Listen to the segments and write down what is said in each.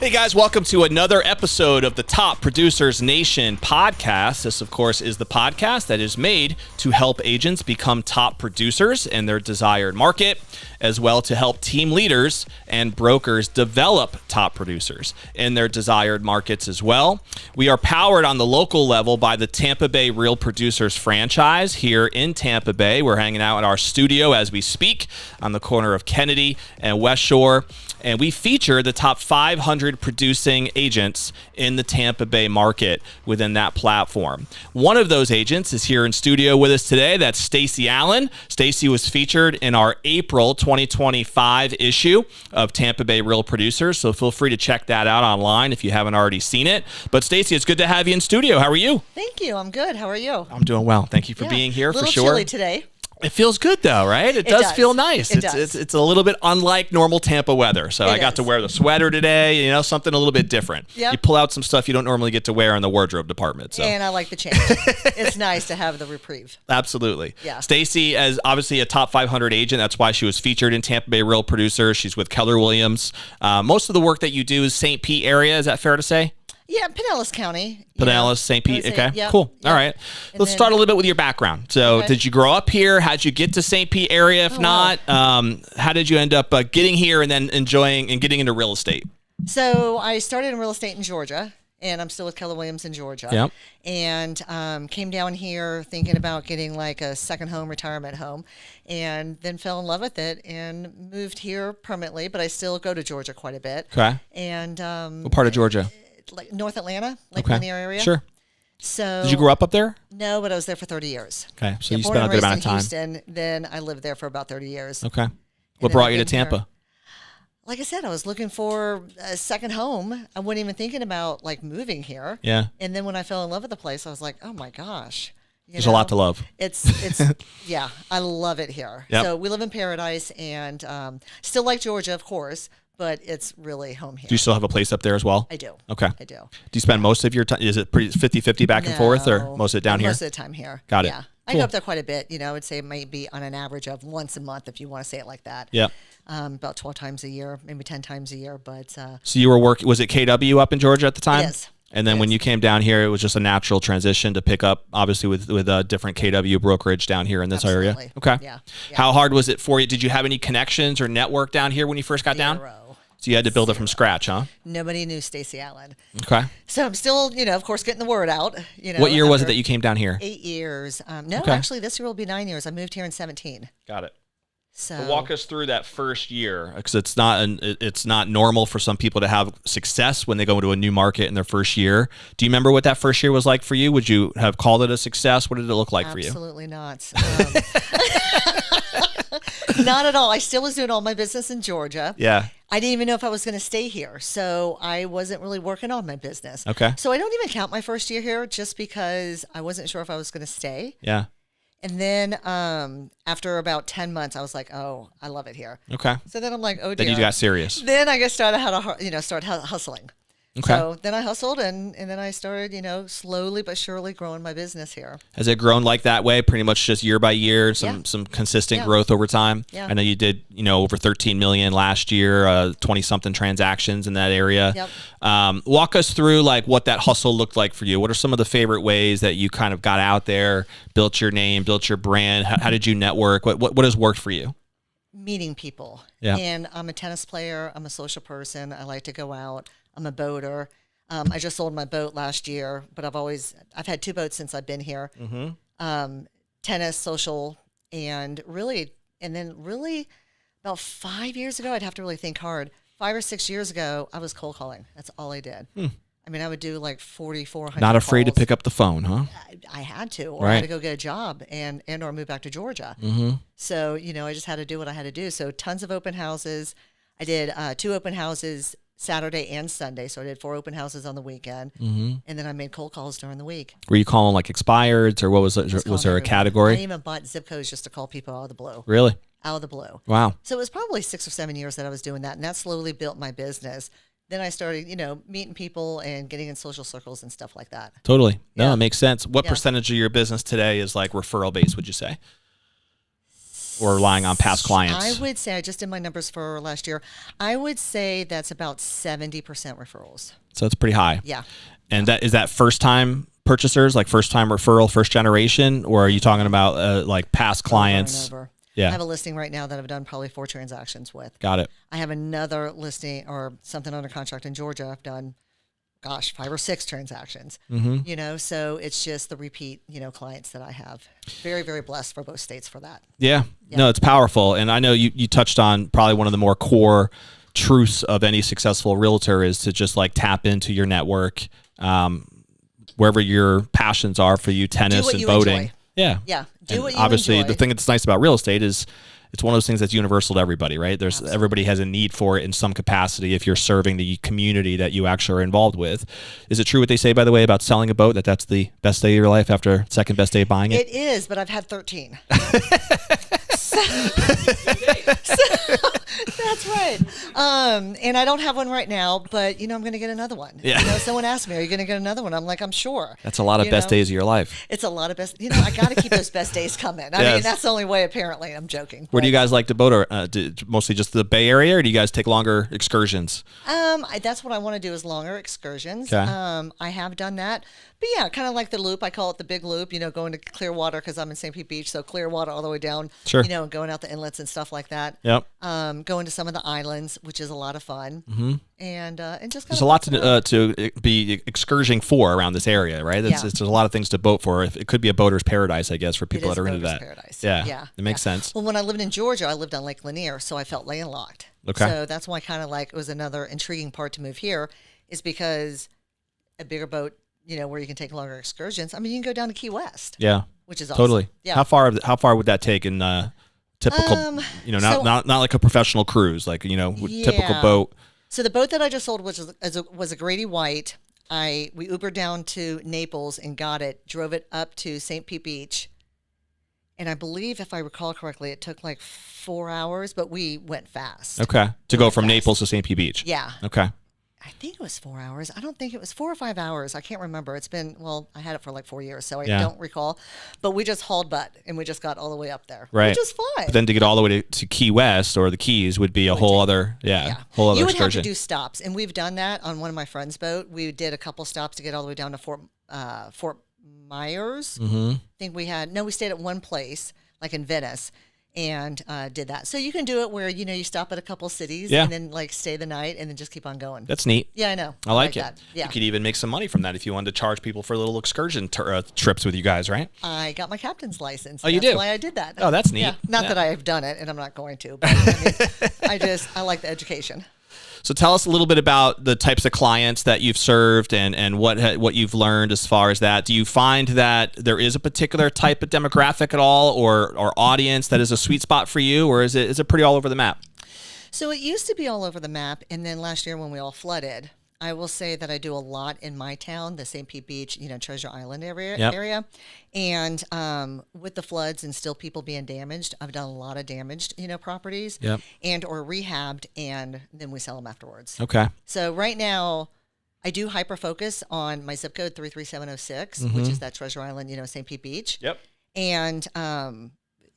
Hey guys, welcome to another episode of the Top Producers Nation Podcast. This, of course, is the podcast that is made to help agents become top producers in their desired market, as well to help team leaders and brokers develop top producers in their desired markets as well. We are powered on the local level by the Tampa Bay Real Producers franchise here in Tampa Bay. We're hanging out in our studio as we speak on the corner of Kennedy and West Shore, and we feature the top 500 producing agents in the Tampa Bay market within that platform. One of those agents is here in studio with us today. That's Stacy Allen. Stacy was featured in our April 2025 issue of Tampa Bay Real Producers, so feel free to check that out online if you haven't already seen it. But Stacy, it's good to have you in studio. How are you? Thank you. I'm good. How are you? I'm doing well. Thank you for being here, for sure. A little chilly today. It feels good though, right? It does feel nice. It's a little bit unlike normal Tampa weather. So I got to wear the sweater today, something a little bit different. Yep. You pull out some stuff you don't normally get to wear in the wardrobe department. So. And I like the change. It's nice to have the reprieve. Absolutely. Yeah. Stacy, as obviously a top 500 agent, that's why she was featured in Tampa Bay Real Producers. She's with Keller Williams. Most of the work that you do is St. Pete area. Is that fair to say? Yeah, Pinellas County. Pinellas, St. Pete. Okay, yep, cool. Yep. All right. Let's start a little bit with your background. So did you grow up here? How'd you get to St. Pete area? If not, how did you end up getting here and then enjoying and getting into real estate? So I started in real estate in Georgia, and I'm still with Keller Williams in Georgia. Yep. And came down here thinking about getting like a second home, retirement home, and then fell in love with it and moved here permanently, but I still go to Georgia quite a bit. Okay. And what part of Georgia? like North Atlanta, Lake Lanier area. Sure. So did you grow up there? No, but I was there for 30 years. Okay, so you born spent a and good amount of raised time. in Houston, then I lived there for about 30 years. Okay. What brought you to Here. Tampa? Like I said, I was looking for a second home. I wasn't even thinking about like moving here. Yeah. And then when I fell in love with the place, I was like, oh my gosh. There's a lot to love. It's yeah, I love it here. Yep. So we live in paradise, and still like Georgia, of course, but it's really home here. Do you still have a place up there as well? I do. Okay. I do. Do you spend most of your time, is it pretty 50-50 back and forth, or No, most of it down here? Most of the time here. Got it. Yeah. I Cool. go up there quite a bit. I would say it might be on an average of once a month, if you want to say it like that. Yep. About 12 times a year, maybe 10 times a year. But So you were working, was it KW up in Georgia at the time? Yes. And then when you came down here, it was just a natural transition to pick up, obviously, with a different KW brokerage down here in this area. Okay. Yeah. How hard was it for you? Did you have any connections or network down here when you first got down? Zero. So you had to build it from scratch, huh? Nobody knew Stacy Allen. Okay. So I'm still, of course, getting the word out. What year was it that you came down here? 8 years. No, Okay. actually, this year will be 9 years. I moved here in 17. Got it. So Walk us through that first year, because it's not normal for some people to have success when they go into a new market in their first year. Do you remember what that first year was like for you? Would you have called it a success? What did it look like for you? Absolutely not. Not at all. I still was doing all my business in Georgia. Yeah. I didn't even know if I was going to stay here, so I wasn't really working on my business. Okay. So I don't even count my first year here, just because I wasn't sure if I was going to stay. Yeah. And then after about 10 months, I was like, oh, I love it here. Okay. So then I'm like, oh dear. Then you got serious. Then I just started hustling. Okay. So then I hustled, and then I started, slowly but surely growing my business here. Has it grown like that way, pretty much just year by year, some consistent growth over time? Yeah. I know you did, over 13 million last year, 20-something transactions in that area. Yep. Walk us through like what that hustle looked like for you. What are some of the favorite ways that you kind of got out there, built your name, built your brand? How did you network? What has worked for you? Meeting people. Yeah. And I'm a tennis player. I'm a social person. I like to go out. I'm a boater. I just sold my boat last year, but I've had 2 boats since I've been here. Mm-hmm. Tennis, social, and then about 5 years ago, I'd have to really think hard. 5 or 6 years ago, I was cold calling. That's all I did. I mean, I would do like 4,400 Not afraid calls. to pick up the phone, huh? I had to, or I had to go get a job and or move back to Georgia. Mm-hmm. So, I just had to do what I had to do. So tons of open houses. I did 2 open houses Saturday and Sunday. So I did 4 open houses on the weekend. Mm-hmm. And then I made cold calls during the week. Were you calling like expireds, or what was it? Was there a category? I even bought zip codes just to call people out of the blue. Really? Out of the blue. Wow. So it was probably 6 or 7 years that I was doing that. And that slowly built my business. Then I started, meeting people and getting in social circles and stuff like that. Totally. No, Yeah. it makes sense. What Yeah. percentage of your business today is like referral based, would you say? or relying on past clients? I would say, I just did my numbers for last year. I would say that's about 70% referrals. So it's pretty high. Yeah. And is that first time purchasers, like first time referral, first generation, or are you talking about like past clients? Over and over. Yeah. I have a listing right now that I've done probably 4 transactions with. Got it. I have another listing or something under contract in Georgia. I've done, 5 or 6 transactions, so it's just the repeat, clients that I have. Very, very blessed for both states for that. Yeah. No, it's powerful. And I know you touched on probably one of the more core truths of any successful realtor is to just like tap into your network, wherever your passions are for you, tennis and boating. Enjoy. Yeah. Yeah. Do and what you obviously enjoy. The thing that's nice about real estate is it's one of those things that's universal to everybody, right? Everybody has a need for it in some capacity if you're serving the community that you actually are involved with. Is it true what they say, by the way, about selling a boat, that's the best day of your life after second best day of buying it? It is, but I've had 13. That's right. And I don't have one right now, but I'm going to get another one. Yeah. Someone asked me, "Are you going to get another one?" I'm like, "I'm sure." That's a lot of best days of your life. It's a lot of best. I got to keep those best days coming. I mean, that's the only way. Apparently, I'm joking. Where do you guys like to boat? Or mostly just the Bay Area, or do you guys take longer excursions? That's what I want to do is longer excursions. Okay. I have done that. But yeah, kind of like the loop. I call it the big loop, going to Clearwater because I'm in St. Pete Beach. So Clearwater all the way down, sure. And going out the inlets and stuff like that. Yep. Going to some of the islands, which is a lot of fun. Mm-hmm. And just there's a lot to be excursioning for around this area, right? There's a lot of things to boat for. It could be a boater's paradise, I guess, for people that are into that. Paradise. Yeah. It makes sense. Well, when I lived in Georgia, I lived on Lake Lanier, so I felt landlocked. Okay. So that's why kind of like it was another intriguing part to move here is because a bigger boat, where you can take longer excursions. I mean, you can go down to Key West. Yeah. Which is awesome. Totally. Yeah. How far would that take in typical, not like a professional cruise, like, typical boat? So the boat that I just sold was a Grady White. We Ubered down to Naples and got it, drove it up to St. Pete Beach. And I believe, if I recall correctly, it took like 4 hours, but we went fast. Okay. To go from Naples to St. Pete Beach. Yeah. Okay. I think it was 4 hours. I don't think it was 4 or 5 hours. I can't remember. It's been, I had it for like 4 years, so I don't recall. But we just hauled butt, and we just got all the way up there. Right. Which is fine. But then to get all the way to Key West or the Keys would be a whole other You would excursion. have to do stops, and we've done that on one of my friend's boat. We did a couple stops to get all the way down to Fort Myers. Mm-hmm. I think we stayed at one place, like in Venice, and did that. So you can do it where, you stop at a couple cities and then like stay the night and then just keep on going. That's neat. Yeah, I know. I like it. That. Yeah. You could even make some money from that if you wanted to charge people for little excursion trips with you guys, right? I got my captain's license. Oh, you do? That's why I did that. Oh, that's neat. Yeah. Not that I have done it, and I'm not going to, but I like the education. So tell us a little bit about the types of clients that you've served and what you've learned as far as that. Do you find that there is a particular type of demographic at all or audience that is a sweet spot for you, or is it pretty all over the map? So it used to be all over the map, and then last year when we all flooded, I will say that I do a lot in my town, the St. Pete Beach, Treasure Island area. And with the floods and still people being damaged, I've done a lot of damaged, properties and or rehabbed, and then we sell them afterwards. Okay. So right now, I do hyper focus on my zip code 33706, which is that Treasure Island, St. Pete Beach. Yep. And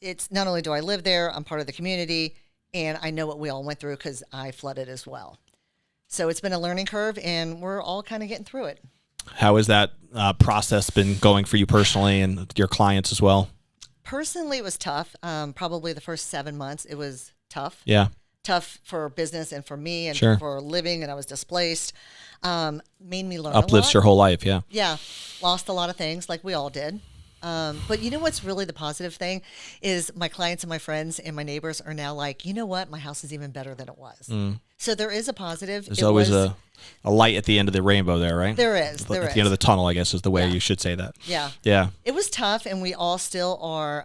it's not only do I live there, I'm part of the community, and I know what we all went through because I flooded as well. So it's been a learning curve, and we're all kind of getting through it. How has that process been going for you personally and your clients as well? Personally, it was tough. Probably the first 7 months, it was tough. Yeah. Tough for business and for me and for living, and I was displaced. Made me learn Uplifts your whole life, yeah. Yeah. Lost a lot of things like we all did. But you know what's really the positive thing is my clients and my friends and my neighbors are now like, you know what? My house is even better than it was. So there is a positive. There's always a light at the end of the rainbow there, right? There is. At the end of the tunnel, I guess, is the way you should say that. Yeah. Yeah. It was tough, and we all still are,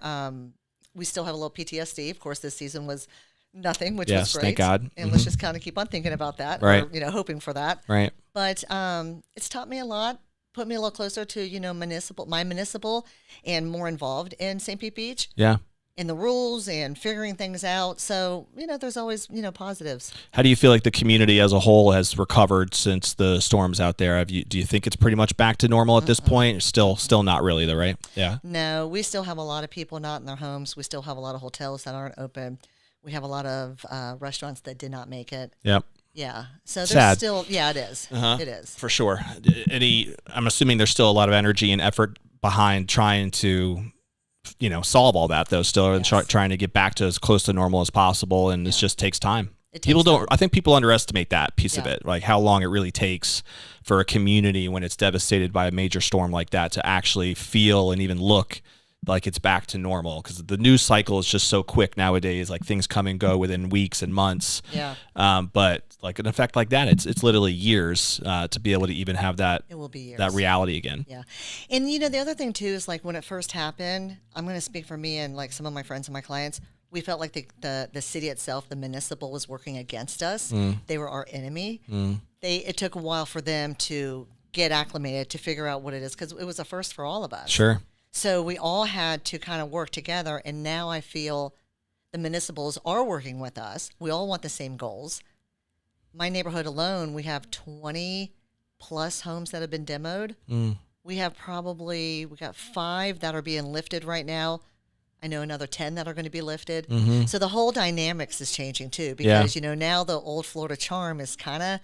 we still have a little PTSD. Of course, this season was nothing, which was great. Thank God. And let's just kind of keep on thinking about that. Right. Or, hoping for that. Right. But it's taught me a lot. Put me a little closer to, my municipal and more involved in St. Pete Beach. Yeah. in the rules and figuring things out. So, there's always, positives. How do you feel like the community as a whole has recovered since the storms out there? Do you think it's pretty much back to normal at this point? Still not really though, right? Yeah. No, we still have a lot of people not in their homes. We still have a lot of hotels that aren't open. We have a lot of restaurants that did not make it. Yep. Yeah. So there's Sad. still, it is. It is. For sure. I'm assuming there's still a lot of energy and effort behind trying to solve all that though still, and trying to get back to as close to normal as possible, and it just takes time. I think people underestimate that piece of it, like how long it really takes for a community when it's devastated by a major storm like that to actually feel and even look like it's back to normal, because the news cycle is just so quick nowadays. Like things come and go within weeks and months. Yeah. But like an effect like that, it's literally years to be able to even have that. It will be years. That reality again. Yeah. And the other thing too is like when it first happened, I'm going to speak for me and like some of my friends and my clients. We felt like the city itself, the municipal, was working against us. They were our enemy. It took a while for them to get acclimated to figure out what it is, because it was a first for all of us. Sure. So we all had to kind of work together, and now I feel the municipals are working with us. We all want the same goals. My neighborhood alone, we have 20 plus homes that have been demoed. We got 5 that are being lifted right now. I know another 10 that are going to be lifted. So the whole dynamics is changing too, because, now the old Florida charm is kind of,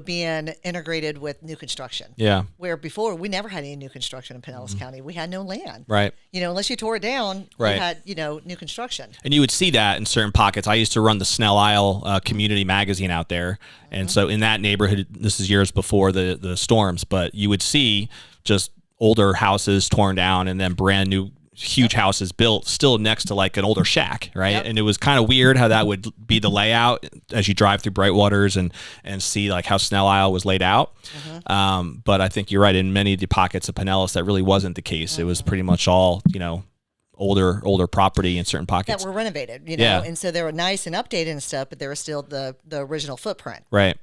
being integrated with new construction. Yeah. Where before we never had any new construction in Pinellas County. We had no land. Right. Unless you tore it down, right. You had, new construction. And you would see that in certain pockets. I used to run the Snell Isle community magazine out there. And so in that neighborhood, this is years before the storms, but you would see just older houses torn down and then brand new huge houses built still next to like an older shack, right? Yep. And it was kind of weird how that would be the layout as you drive through Brightwaters and see like how Snell Isle was laid out. But I think you're right, in many of the pockets of Pinellas that really wasn't the case. It was pretty much all, older property in certain pockets that were renovated, and so they were nice and updated and stuff, but they were still the original footprint. Right.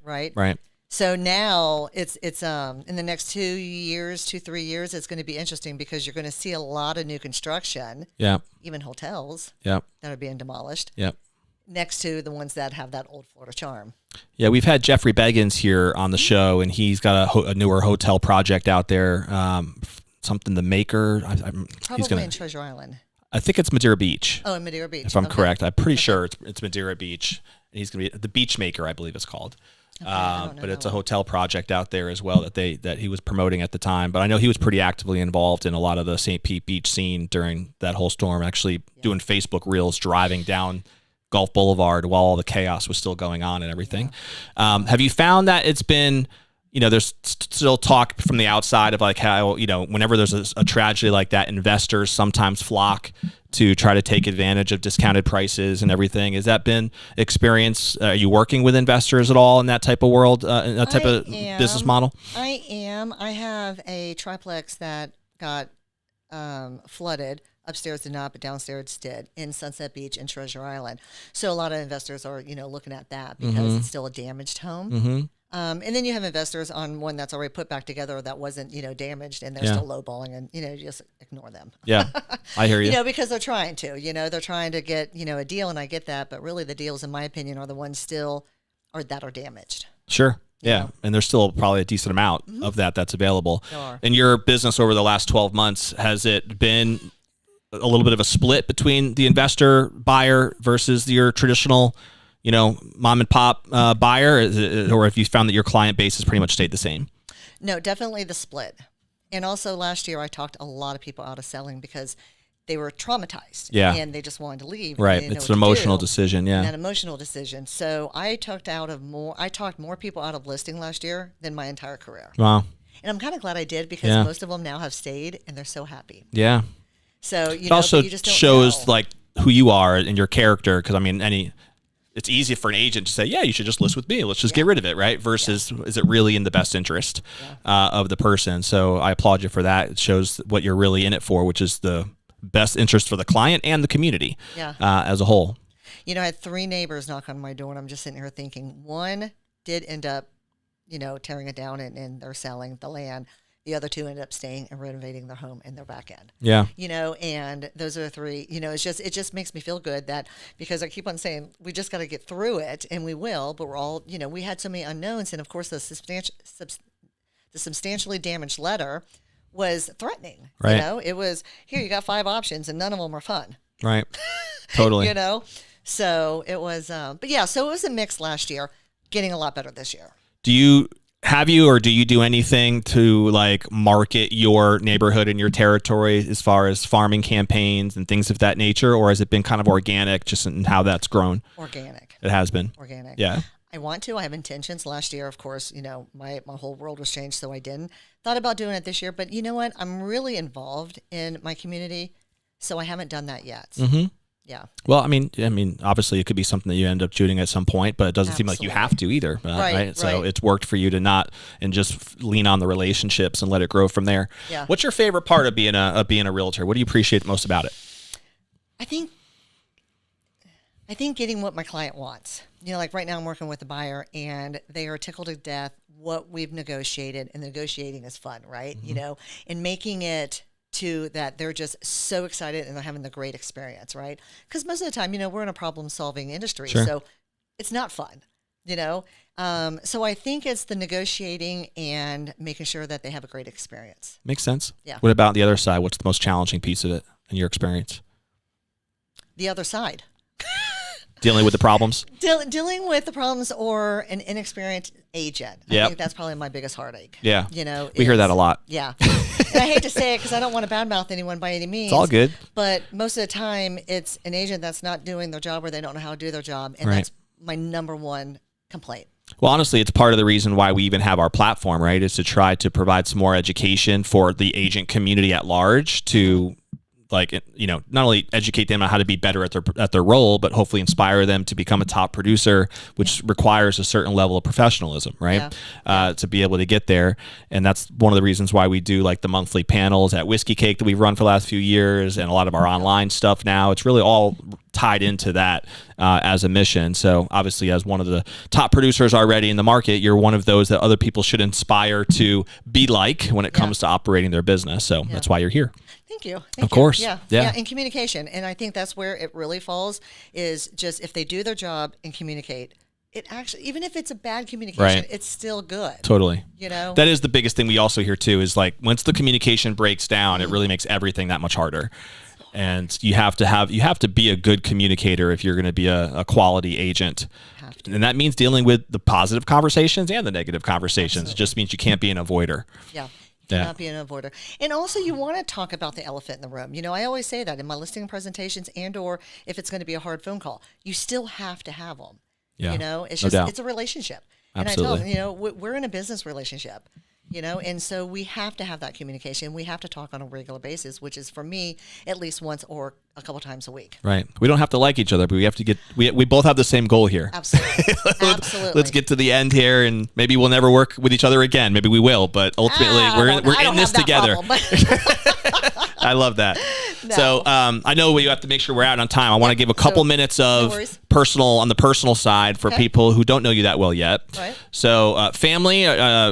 So now it's in the next 3 years, it's going to be interesting, because you're going to see a lot of new construction. Yeah. Even hotels. Yeah. That are being demolished. Yeah. Next to the ones that have that old Florida charm. Yeah, we've had Jeffrey Beggins here on the show, and he's got a newer hotel project out there. Something the Maker. Probably in Treasure Island. I think it's Madeira Beach. Oh, in Madeira Beach. If I'm correct, I'm pretty sure it's Madeira Beach, and he's going to be the Beach Maker, I believe it's called. But it's a hotel project out there as well that he was promoting at the time. But I know he was pretty actively involved in a lot of the St. Pete Beach scene during that whole storm, actually doing Facebook reels, driving down Gulf Boulevard while all the chaos was still going on and everything. Have you found that it's been, there's still talk from the outside of like how, whenever there's a tragedy like that, investors sometimes flock to try to take advantage of discounted prices and everything. Has that been experience? Are you working with investors at all in that type of world, in that type of business model? I am. I have a triplex that got flooded. Upstairs did not, but downstairs did, in Sunset Beach and Treasure Island. So a lot of investors are, looking at that because it's still a damaged home. And then you have investors on one that's already put back together that wasn't, damaged, and they're still lowballing, and, you just ignore them. Yeah, I hear you. Because they're trying to, they're trying to get, a deal, and I get that, but really the deals, in my opinion, are the ones still that are damaged. Sure. Yeah, and there's still probably a decent amount of that's available. In your business over the last 12 months, has it been a little bit of a split between the investor buyer versus your traditional, mom and pop buyer, or if you found that your client base has pretty much stayed the same? No, definitely the split. And also last year I talked a lot of people out of selling because they were traumatized. Yeah. And they just wanted to leave. Right. It's an emotional decision. Yeah. An emotional decision. So I talked more people out of listing last year than my entire career. Wow. And I'm kind of glad I did, because most of them now have stayed and they're so happy. Yeah. So, it also you just don't shows like who you are and your character. Cause I mean, it's easy for an agent to say, yeah, you should just list with me. Let's just get rid of it, right? Versus, is it really in the best interest of the person? So I applaud you for that. It shows what you're really in it for, which is the best interest for the client and the community as a whole. I had 3 neighbors knock on my door, and I'm just sitting here thinking, one did end up, tearing it down and they're selling the land. The other two ended up staying and renovating their home and their back end. Yeah. And those are the three, it just makes me feel good that, because I keep on saying we just got to get through it, and we will, but we're all, we had so many unknowns. And of course the substantially damaged letter was threatening. Right. It was, here, you got 5 options and none of them are fun. Right. Totally. So it was, but yeah, so it was a mix last year, getting a lot better this year. Do you do anything to like market your neighborhood and your territory as far as farming campaigns and things of that nature, or has it been kind of organic just in how that's grown? Organic. It has been. Organic. Yeah. I want to. I have intentions. Last year, of course, my whole world was changed, so I didn't. Thought about doing it this year, but you know what? I'm really involved in my community, so I haven't done that yet. Mm-hmm. Yeah. Well, I mean, obviously it could be something that you end up shooting at some point, but it doesn't seem like you have to either. Right. So it's worked for you to not and just lean on the relationships and let it grow from there. Yeah. What's your favorite part of being a realtor? What do you appreciate most about it? I think getting what my client wants. Like right now I'm working with a buyer and they are tickled to death what we've negotiated, and the negotiating is fun, right? Mm-hmm. And making it to that they're just so excited and they're having the great experience, right? Because most of the time, we're in a problem-solving industry, Sure. so it's not fun, So I think it's the negotiating and making sure that they have a great experience. Makes sense. Yeah. What about the other side? What's the most challenging piece of it in your experience? The other side. Dealing with the problems? Dealing with the problems or an inexperienced agent. I think that's probably my biggest heartache. Yeah. We hear that a lot. Yeah. And I hate to say it because I don't want to badmouth anyone by any means. It's all good. But most of the time, it's an agent that's not doing their job or they don't know how to do their job. And that's my number one complaint. Well, honestly, it's part of the reason why we even have our platform, right? Is to try to provide some more education for the agent community at large to not only educate them on how to be better at their role, but hopefully inspire them to become a top producer, which requires a certain level of professionalism, right? To be able to get there. And that's one of the reasons why we do like the monthly panels at Whiskey Cake that we've run for the last few years, and a lot of our online stuff now. It's really all tied into that as a mission. So obviously, as one of the top producers already in the market, you're one of those that other people should inspire to be like when it comes to operating their business. So that's why you're here. Thank you. Of course. Yeah. And communication. And I think that's where it really falls, is just if they do their job and communicate, it actually, even if it's a bad communication, it's still good. Totally. That is the biggest thing we also hear too, is like once the communication breaks down, it really makes everything that much harder. And you have to be a good communicator if you're going to be a quality agent. And that means dealing with the positive conversations and the negative conversations. Absolutely. It just means you can't be an avoider. Yeah. Cannot be an avoider. And also you want to talk about the elephant in the room. I always say that in my listing presentations, and or if it's going to be a hard phone call, you still have to have them. Yeah. It's just, it's a relationship. Absolutely. And I tell them, we're in a business relationship, and so we have to have that communication. We have to talk on a regular basis, which is for me at least once or a couple times a week. Right. We don't have to like each other, but we have to we both have the same goal here. Absolutely. Absolutely. Let's get to the end here, and maybe we'll never work with each other again. Maybe we will, but ultimately we're in this together. I love that. No. So I know we have to make sure we're out on time. I want to give a couple minutes of on the personal side for people who don't know you that well yet. Right. So family,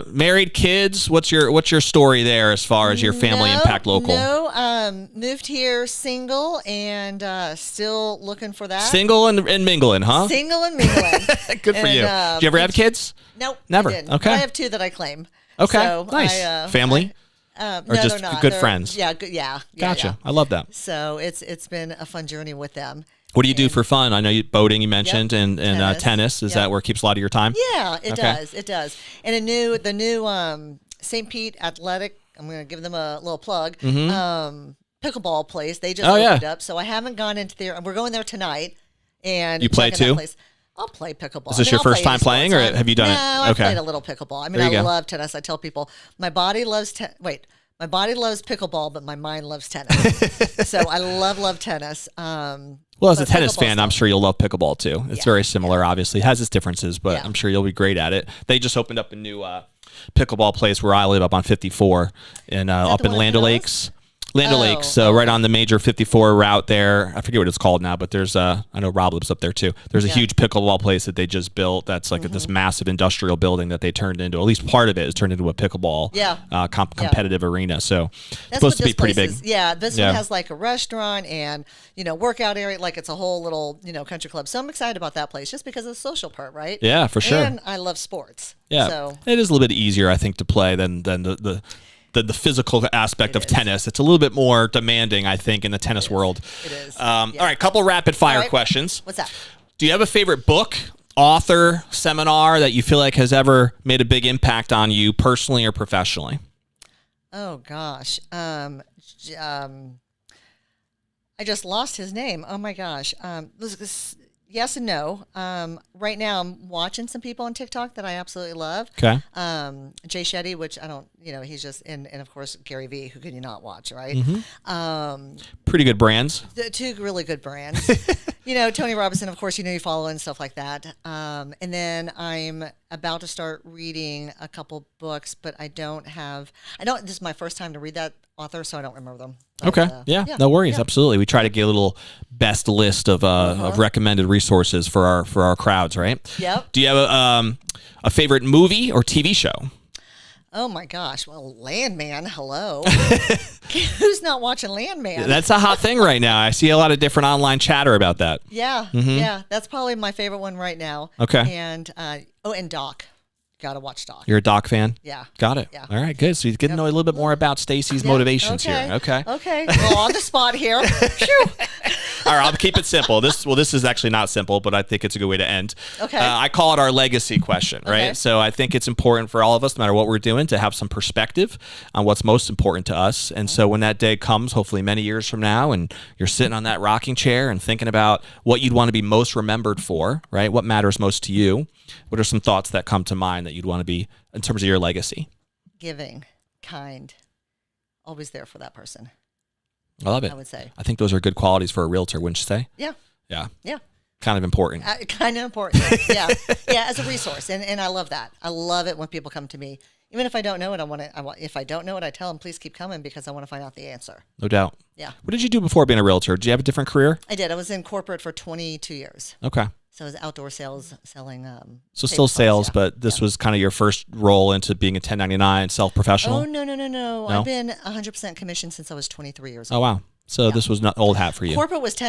married, kids. What's your story there as far as your family impact local? No, moved here single and still looking for that. Single and mingling, huh? Single and mingling. Good for you. Did you ever have kids? Nope. Never. I didn't. Okay. I have 2 that I claim. Okay. So nice. Family? No, or just they're not. Good friends? Yeah, good. Yeah. Gotcha. Yeah. I love that. So it's been a fun journey with them. What do you do for fun? I know boating you mentioned, and tennis. Is that where it keeps a lot of your time? Yeah, it does. It does. And the new St. Pete Athletic, I'm going to give them a little plug, pickleball place. They just opened up, so I haven't gone into there. We're going there tonight. And you play too? I'll play pickleball. Is this your first time playing, or have you done it? No, I played a little pickleball. I mean, I love tennis. I tell people my body loves my body loves pickleball, but my mind loves tennis. So I love tennis. Well, as a tennis fan, I'm sure you'll love pickleball too. It's very similar, obviously. It has its differences, but I'm sure you'll be great at it. They just opened up a new pickleball place where I live up on 54 and up in Land O'Lakes. Land O'Lakes, so right on the major 54 route there. I forget what it's called now, but there's I know Rob lives up there too. There's a huge pickleball place that they just built. That's like this massive industrial building that they turned into. At least part of it is turned into a pickleball competitive arena. So it's supposed to be pretty big. This one has like a restaurant and workout area. Like it's a whole little country club. So I'm excited about that place just because of the social part, right? Yeah, for sure. And I love sports. Yeah, so it is a little bit easier, I think, to play than the physical aspect of tennis. It's a little bit more demanding, I think, in the tennis world. It is. All right, couple rapid fire questions. What's that? Do you have a favorite book, author, seminar that you feel like has ever made a big impact on you personally or professionally? Oh gosh. I just lost his name. Oh my gosh. Yes and no. Right now, I'm watching some people on TikTok that I absolutely love. Okay. Jay Shetty, which I don't, he's just, and of course, Gary Vee, who can you not watch, right? Pretty good brands. Two really good brands. Tony Robinson, of course, you follow and stuff like that. And then I'm about to start reading a couple books, but this is my first time to read that author, so I don't remember them. But, okay. No worries. Yeah. Absolutely. We try to get a little best list of recommended resources for our crowds, right? Yep. Do you have a favorite movie or TV show? Oh my gosh. Well, Landman, hello. Who's not watching Landman? That's a hot thing right now. I see a lot of different online chatter about that. Yeah. Yeah. That's probably my favorite one right now. Okay. And, and Doc. Got to watch Doc. You're a Doc fan? Yeah. Got it. Yeah. All right, good. So you get to know a little bit more about Stacy's motivations here. Okay. Well, on the spot here. Phew. All right, I'll keep it simple. This is actually not simple, but I think it's a good way to end. Okay. I call it our legacy question, right? Okay. So I think it's important for all of us, no matter what we're doing, to have some perspective on what's most important to us. And so when that day comes, hopefully many years from now, and you're sitting on that rocking chair and thinking about what you'd want to be most remembered for, right? What matters most to you? What are some thoughts that come to mind that you'd want to be in terms of your legacy? Giving, kind, always there for that person. I love it. I would say. I think those are good qualities for a realtor, wouldn't you say? Yeah. Yeah. Yeah. Kind of important. Kind of important. Yeah. Yeah. As a resource. And I love that. I love it when people come to me. Even if I don't know it, if I don't know it, I tell them, please keep coming because I want to find out the answer. No doubt. Yeah. What did you do before being a realtor? Did you have a different career? I did. I was in corporate for 22 years. Okay. So it was outdoor sales, selling. So still sales, but this was kind of your first role into being a 1099 self-professional? Oh, no. I've been 100% commission since I was 23 years old. Oh, wow. So this was not old hat for you. Corporate was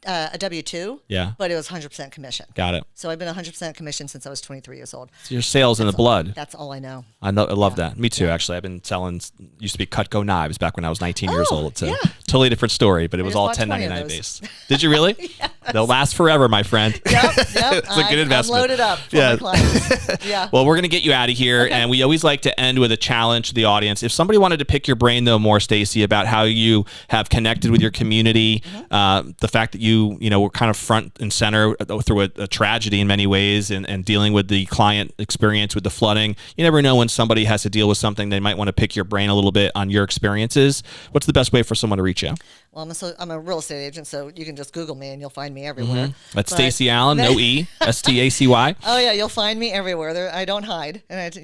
a W-2, yeah, but it was 100% commission. Got it. So I've been 100% commission since I was 23 years old. So your sales in the blood. That's all I know. I love that. Me too, actually. I've been selling, used to be Cutco knives back when I was 19 years old. It's a totally different story, but it was all 1099 based. Did you really? Yes. They'll last forever, my friend. Yep. It's a good investment. I'm loaded up for my clients. Yeah. Well, we're going to get you out of here, and we always like to end with a challenge to the audience. If somebody wanted to pick your brain, though, more, Stacy, about how you have connected with your community, the fact that you were kind of front and center through a tragedy in many ways and dealing with the client experience with the flooding. You never know when somebody has to deal with something. They might want to pick your brain a little bit on your experiences. What's the best way for someone to reach you? Well, I'm a real estate agent, so you can just Google me and you'll find me everywhere. That's Stacy Allen, no E, Stacy. Oh yeah, you'll find me everywhere. I don't hide, and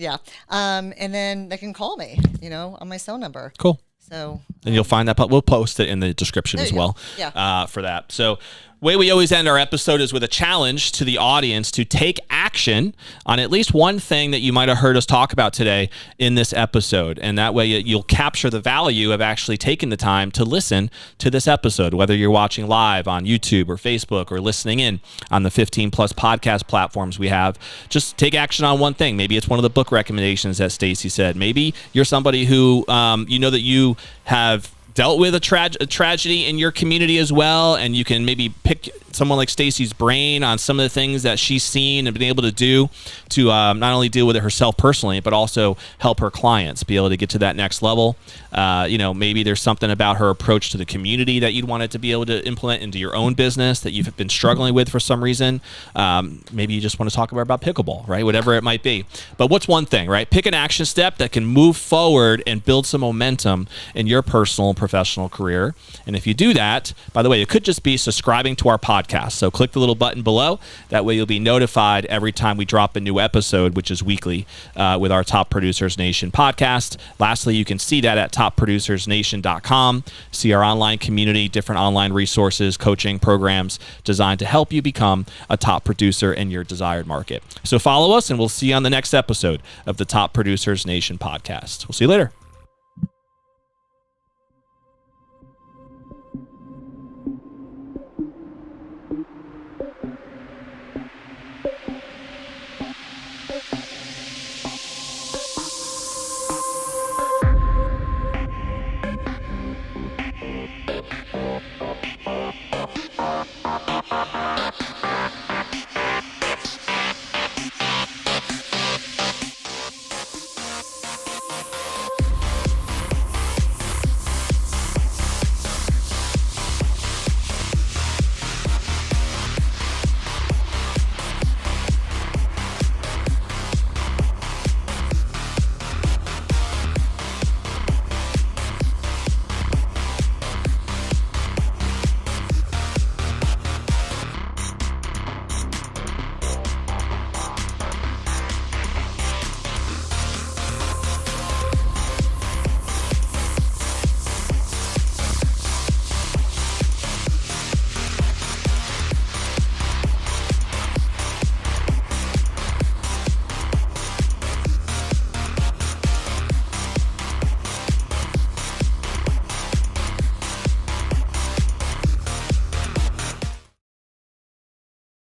and then they can call me, on my cell number. Cool. So and you'll find that. We'll post it in the description as well. Yeah. For that. So. Way we always end our episode is with a challenge to the audience to take action on at least one thing that you might have heard us talk about today in this episode. And that way you'll capture the value of actually taking the time to listen to this episode, whether you're watching live on YouTube or Facebook or listening in on the 15 plus podcast platforms we have. Just take action on one thing. Maybe it's one of the book recommendations that Stacy said. Maybe you're somebody who that you have dealt with a tragedy in your community as well, and you can maybe pick someone like Stacy's brain on some of the things that she's seen and been able to do to not only deal with it herself personally, but also help her clients be able to get to that next level. Maybe there's something about her approach to the community that you'd want it to be able to implement into your own business that you've been struggling with for some reason. Maybe you just want to talk about pickleball, right? Whatever it might be. But what's one thing, right? Pick an action step that can move forward and build some momentum in your personal and professional professional career. And if you do that, by the way, it could just be subscribing to our podcast. So click the little button below. That way you'll be notified every time we drop a new episode, which is weekly, with our Top Producers Nation podcast. Lastly, you can see that at topproducersnation.com. See our online community, different online resources, coaching programs designed to help you become a top producer in your desired market. So follow us, and we'll see you on the next episode of the Top Producers Nation podcast. We'll see you later.